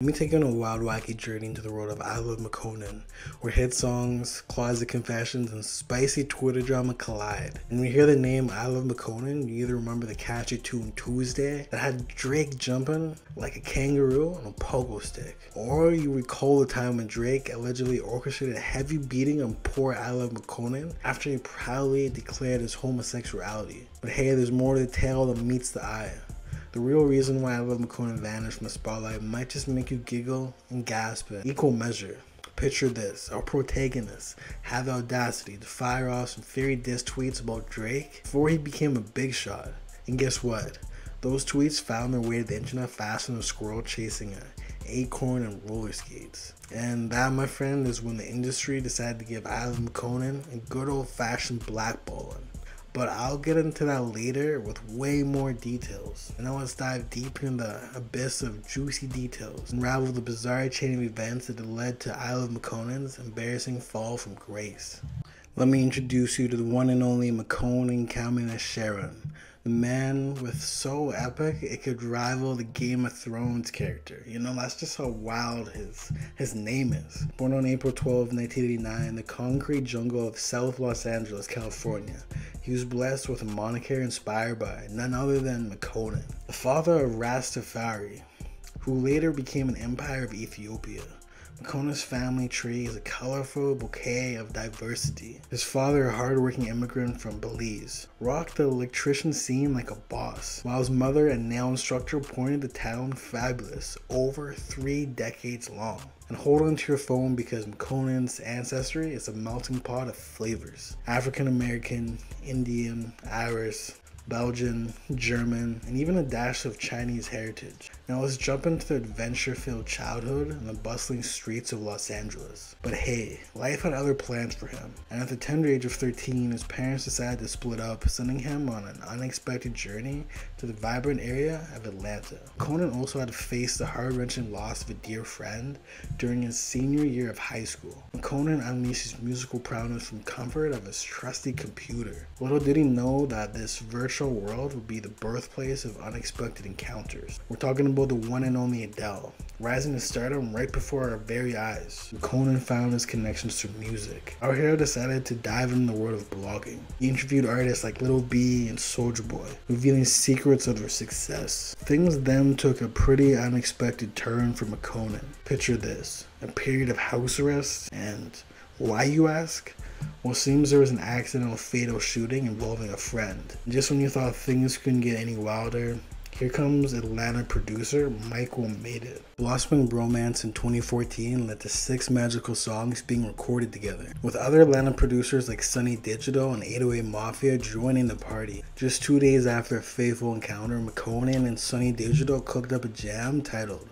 Let me take you on a wild, wacky journey into the world of ILoveMakonnen, where hit songs, closet confessions, and spicy Twitter drama collide. And when you hear the name ILoveMakonnen, you either remember the catchy tune Tuesday that had Drake jumping like a kangaroo on a pogo stick, or you recall the time when Drake allegedly orchestrated a heavy beating on poor ILoveMakonnen after he proudly declared his homosexuality. But hey, there's more to the tale than meets the eye. The real reason why ILoveMakonnen vanished from the spotlight might just make you giggle and gasp in equal measure. Picture this: our protagonists had the audacity to fire off some fairy diss tweets about Drake before he became a big shot. And guess what? Those tweets found their way to the internet faster than a squirrel chasing an acorn and roller skates. And that, my friend, is when the industry decided to give ILoveMakonnen a good old-fashioned blackballing. But I'll get into that later with way more details. And now let's dive deep into the abyss of juicy details and unravel the bizarre chain of events that led to ILoveMakonnen's embarrassing fall from grace. Let me introduce you to the one and only Makonnen Kamina Sharon, the man with so epic it could rival the Game of Thrones character. You know, that's just how wild his name is. Born on April 12, 1989 in the concrete jungle of South Los Angeles, California, he was blessed with a moniker inspired by none other than Makonnen, the father of Rastafari, who later became an empire of Ethiopia. Makonnen's family tree is a colorful bouquet of diversity. His father, a hardworking immigrant from Belize, rocked the electrician scene like a boss, while his mother, a nail instructor, pointed the town fabulous over 3 decades long. And hold on to your phone because Makonnen's ancestry is a melting pot of flavors: African American, Indian, Irish, Belgian, German, and even a dash of Chinese heritage. Now let's jump into the adventure-filled childhood in the bustling streets of Los Angeles. But hey, life had other plans for him, and at the tender age of 13, his parents decided to split up, sending him on an unexpected journey to the vibrant area of Atlanta. Makonnen also had to face the heart-wrenching loss of a dear friend during his senior year of high school. Makonnen unleashed his musical prowess from comfort of his trusty computer. Little did he know that this virtual world would be the birthplace of unexpected encounters. We're talking about the one and only Adele, rising to stardom right before our very eyes. Makonnen found his connections to music. Our hero decided to dive into the world of blogging. He interviewed artists like Lil B and Soulja Boy, revealing secrets of their success. Things then took a pretty unexpected turn for Makonnen. Picture this: a period of house arrest, and why, you ask? Well, it seems there was an accidental fatal shooting involving a friend. Just when you thought things couldn't get any wilder, here comes Atlanta producer Michael Made It. Blossoming bromance in 2014 led to 6 magical songs being recorded together, with other Atlanta producers like Sonny Digital and 808 Mafia joining the party. Just 2 days after a fateful encounter, Makonnen and Sonny Digital cooked up a jam titled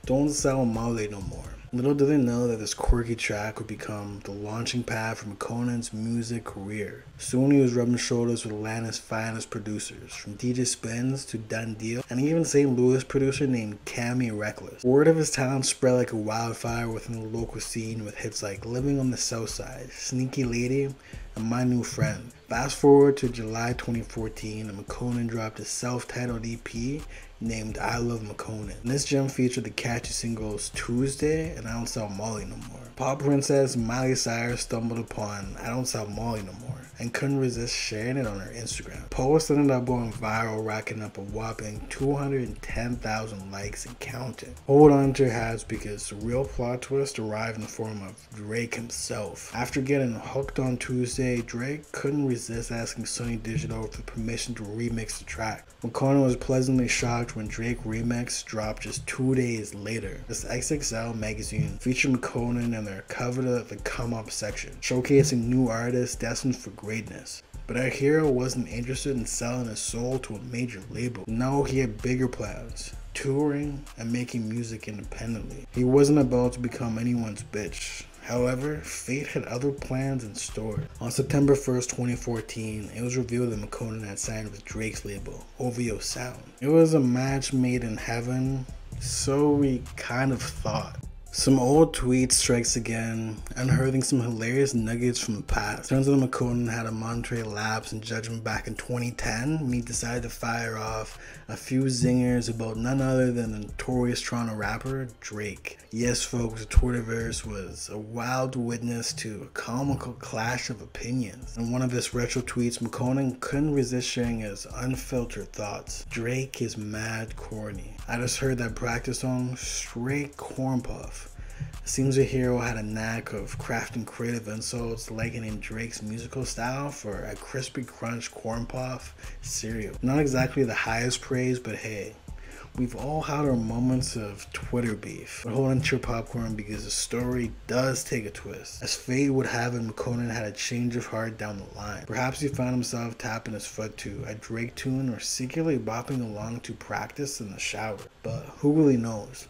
Don't Sell Molly No More. Little did they know that this quirky track would become the launching pad for Makonnen's music career. Soon he was rubbing shoulders with Atlanta's finest producers, from DJ Spins to Done Deal, and even St. Louis producer named Cammy Reckless. Word of his talent spread like a wildfire within the local scene, with hits like Living on the South Side, Sneaky Lady, and My New Friend. Fast forward to July 2014, and Makonnen dropped a self-titled EP named ILoveMakonnen. And this gem featured the catchy singles Tuesday and I Don't Sell Molly No More. Pop princess Miley Cyrus stumbled upon I Don't Sell Molly No More and couldn't resist sharing it on her Instagram. Post ended up going viral, racking up a whopping 210,000 likes and counting. Hold on to your hats because the real plot twist arrived in the form of Drake himself. After getting hooked on Tuesday, Drake couldn't resist asking Sonny Digital for permission to remix the track. Makonnen was pleasantly shocked when Drake Remix dropped just 2 days later. This XXL magazine featured Makonnen and their covered of the come up section, showcasing new artists destined for greatness. But our hero wasn't interested in selling his soul to a major label. No, he had bigger plans: touring and making music independently. He wasn't about to become anyone's bitch. However, fate had other plans in store. On September 1st, 2014, it was revealed that Makonnen had signed with Drake's label, OVO Sound. It was a match made in heaven, so we kind of thought. Some old tweets strikes again, unearthing some hilarious nuggets from the past. Turns out McKonnen had a Monterey lapse in judgment back in 2010 when he decided to fire off a few zingers about none other than the notorious Toronto rapper Drake. Yes folks, the Twitterverse was a wild witness to a comical clash of opinions. In one of his retro tweets, McKonnen couldn't resist sharing his unfiltered thoughts. Drake is mad corny. I just heard that practice song, straight corn puff. It seems the hero had a knack of crafting creative insults, likening Drake's musical style for a crispy crunch corn puff cereal. Not exactly the highest praise, but hey, we've all had our moments of Twitter beef. But hold on to your popcorn because the story does take a twist. As fate would have it, McKonnen had a change of heart down the line. Perhaps he found himself tapping his foot to a Drake tune or secretly bopping along to practice in the shower. But who really knows?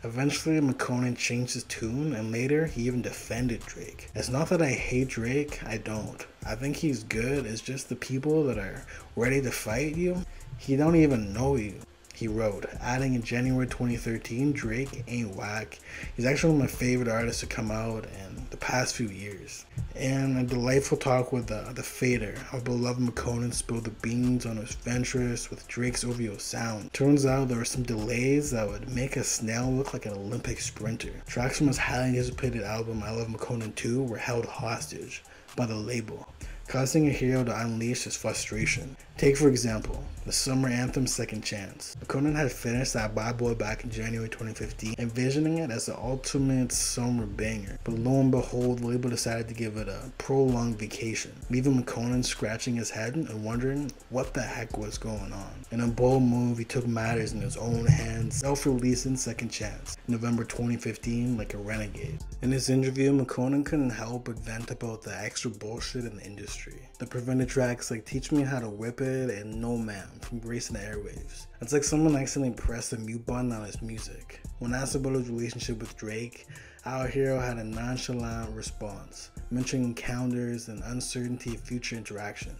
Eventually, McKonnen changed his tune, and later he even defended Drake. It's not that I hate Drake, I don't. I think he's good, it's just the people that are ready to fight you, he don't even know you. He wrote, adding in January 2013, Drake ain't whack. He's actually one of my favorite artists to come out in the past few years. And a delightful talk with the Fader, our beloved McKonnen spilled the beans on his ventures with Drake's OVO sound. Turns out there were some delays that would make a snail look like an Olympic sprinter. Tracks from his highly anticipated album I Love McKonnen 2 were held hostage by the label, causing a hero to unleash his frustration. Take for example, the summer anthem Second Chance. McKonnen had finished that bad boy back in January 2015, envisioning it as the ultimate summer banger. But lo and behold, the label decided to give it a prolonged vacation, leaving McKonnen scratching his head and wondering what the heck was going on. In a bold move, he took matters in his own hands, self-releasing Second Chance in November 2015 like a renegade. In his interview, McKonnen couldn't help but vent about the extra bullshit in the industry that prevented tracks like Teach Me How to Whip It and No Ma'am from gracing the airwaves. It's like someone accidentally pressed the mute button on his music. When asked about his relationship with Drake, our hero had a nonchalant response, mentioning encounters and uncertainty of future interaction.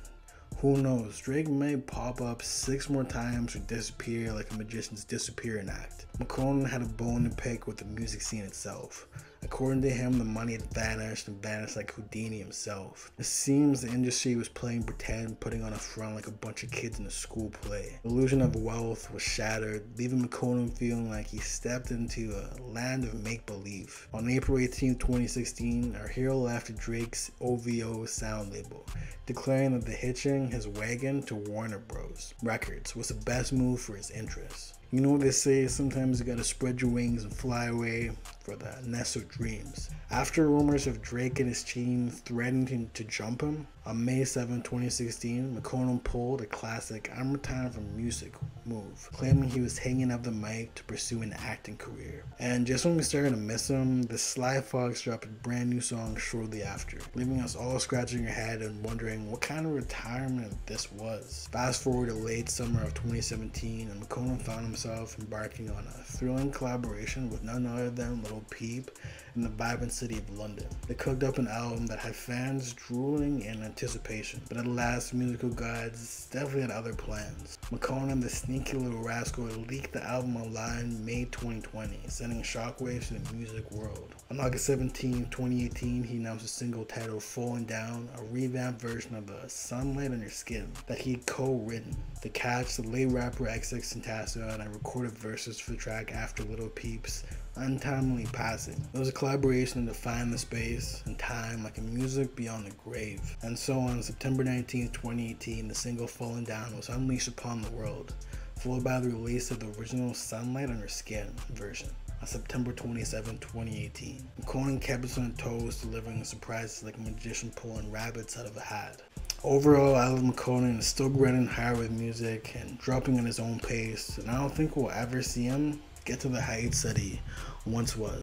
Who knows, Drake may pop up 6 more times or disappear like a magician's disappearing act. McKonnen had a bone to pick with the music scene itself. According to him, the money had vanished and vanished like Houdini himself. It seems the industry was playing pretend, putting on a front like a bunch of kids in a school play. The illusion of wealth was shattered, leaving McKonnen feeling like he stepped into a land of make-believe. On April 18, 2016, our hero left Drake's OVO sound label, declaring that the hitching his wagon to Warner Bros. Records was the best move for his interests. You know what they say, sometimes you gotta spread your wings and fly away for the nest of dreams. After rumors of Drake and his team threatening to jump him, on May 7, 2016, McKonnen pulled a classic "I'm retiring from music" move, claiming he was hanging up the mic to pursue an acting career. And just when we started to miss him, the Sly Fox dropped a brand new song shortly after, leaving us all scratching our head and wondering what kind of retirement this was. Fast forward to late summer of 2017, and McKonnen found himself embarking on a thrilling collaboration with none other than Lil Peep in the vibrant city of London. They cooked up an album that had fans drooling in anticipation, but alas, musical gods definitely had other plans. McKonnen, the sneaky little rascal, leaked the album online May 2020, sending shockwaves to the music world. On August 17, 2018, he announced a single titled Falling Down, a revamped version of the Sunlight on Your Skin that he co-written. The catch, the late rapper XXXTentacion, and I recorded verses for the track after Lil Peep's untimely passing. It was a collaboration to define the space and time like a music beyond the grave. And so on September 19, 2018, the single Falling Down was unleashed upon the world, followed by the release of the original Sunlight on Your Skin version on September 27, 2018. McKonnen kept us on toes, delivering surprises like a magician pulling rabbits out of a hat. Overall, I Love McKonnen is still grinding higher with music and dropping at his own pace, and I don't think we'll ever see him get to the heights that he once was.